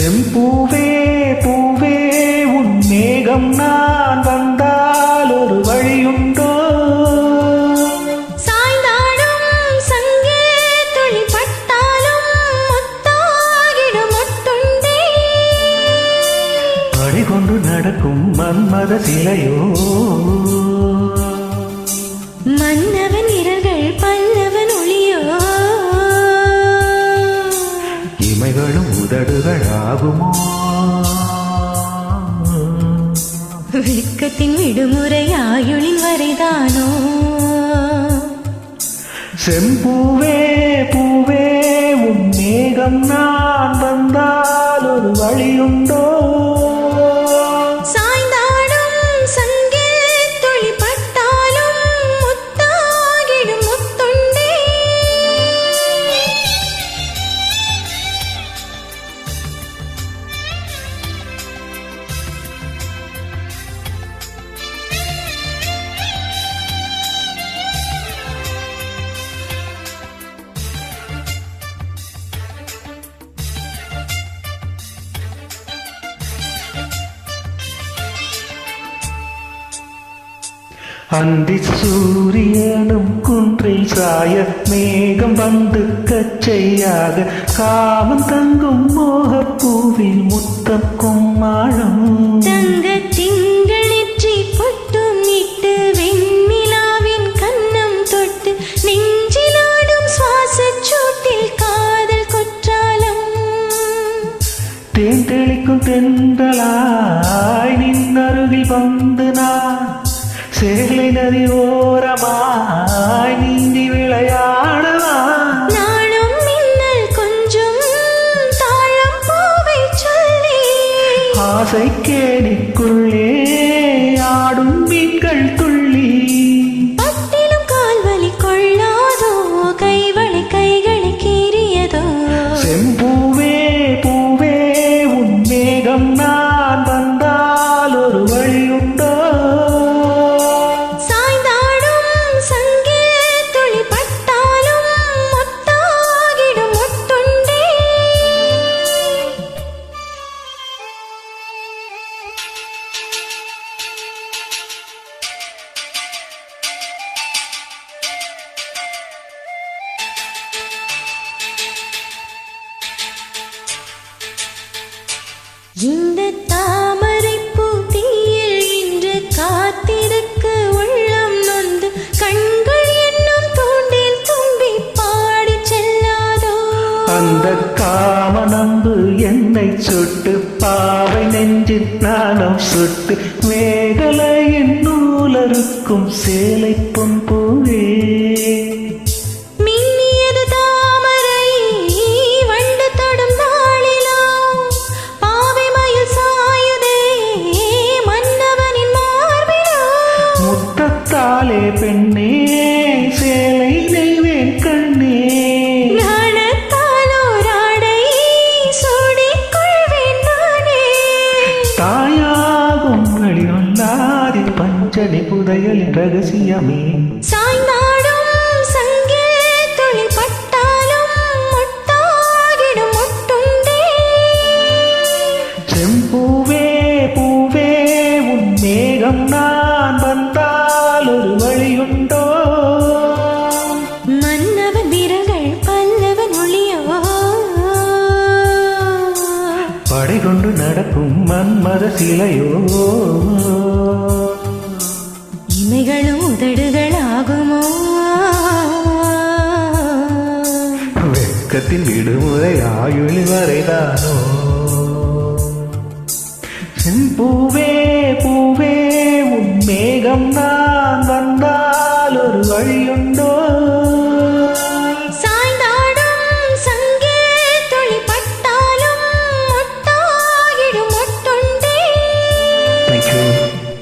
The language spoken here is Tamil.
செம்பூவே பூவே உன் மேகம் நான் வந்தால் ஒரு வழியுண்டோ? சாய்ந்தாடும் சங்கே துளி பட்டாலும் முத்தாகிடும் முத்துண்டே. படிகொண்டு நடக்கும் மன்மத சிலையோ? மன்னவன் இரகள் பல்லவன் ஒளியோ? இமைகளும் உதடுகளாகுமோ? வெட்கத்தின் விடுமுறை ஆயுளின் வரைதானோ? செம்பூவே பூவே உன் மேகம் நான் வந்தால் ஒரு வழியுண்டோ? சாய்ந்தாடும் சங்கே துளி பட்டாலும் முத்தாகிடும் முத்துண்டே. அந்தி சூரியனும் குன்றில் சாய மேகம் வந்து கச்சையாக காமம் தங்கும் மோகப்பூவில் முத்தம் கும்மாளம். தங்க திங்கள் நெற்றி பொட்டும் இட்டு வெண்ணிலாவின் கன்னம் தொட்டு நெஞ்சிலாடும் சுவாச சூட்டில் காதல் குற்றாலம். தேன் தெளிக்கும் தென்றலாய் நின்னருகில் வந்து நான் சேலை நதி ஓரமாய் நீந்தி விளையாடவா? நானும் மின்னல் கொஞ்சம் தாழம் பூவை சொல்லி ஆசை கேணிக்குள்ளே ஆடும் மீன்கள் துள்ளி. பட்டிலும் கால்வலி கொள்ளாதோ கைவளை கைகளை கீறியதோ? செம்பூவே பூவே உன் மேகம் நான் வந்தால் ஒரு வழியுண்டோ? சாய்ந்தாடும் சங்கே துளி பட்டாலும் முத்தாகிடும் முத்துண்டே. இந்த தாமரைப்பூ தீயில் இன்று காத்திருக்க உள்ளம் நொந்து கண்கள் என்னும் தூண்டில் தும்பி பாடி செல்லாதோ? அந்த காமனம்பு என்னை சுட்டு பாவை நெஞ்சின் நாணம் சுட்டு மேகலையின் நூலறுக்கும் சேலை பொன் பூவே. மின்னியது தாமரை வண்டு தொடும் நாளிலோ? பாவை மயில் சாயுதே மன்னவனின் மார்பிலோ? முத்தத்தாலே பெண்ணே சேலை நெய்வேன் கண்ணே. நாணத்தாலோராடை சூடிக் கொள்வேன் நானே. தாயாகும் வழியொல்லாதி பஞ்சனை புதையலின் ரகசியமே. சாய்ந்தாடும் சங்கே துளி பட்டாலும் முத்தாகிடும் முத்துண்டே. செம்பூவே பூவே உன் மேகம் நான் வந்தால் ஒரு வழியுண்டோ? மன்னவன் விரல்கள் பல்லவன் ஒளியோ? படைகொண்டு நடக்கும் மன்மத சிலையோ? இமைகளும் உதடுகளாகுமோ? வெட்கத்தின் விடுமுறை ஆயுள் வரைதானோ? செம்பூவே பூவே உன் மேகம் நான் வந்தால் ஒரு வழியோ?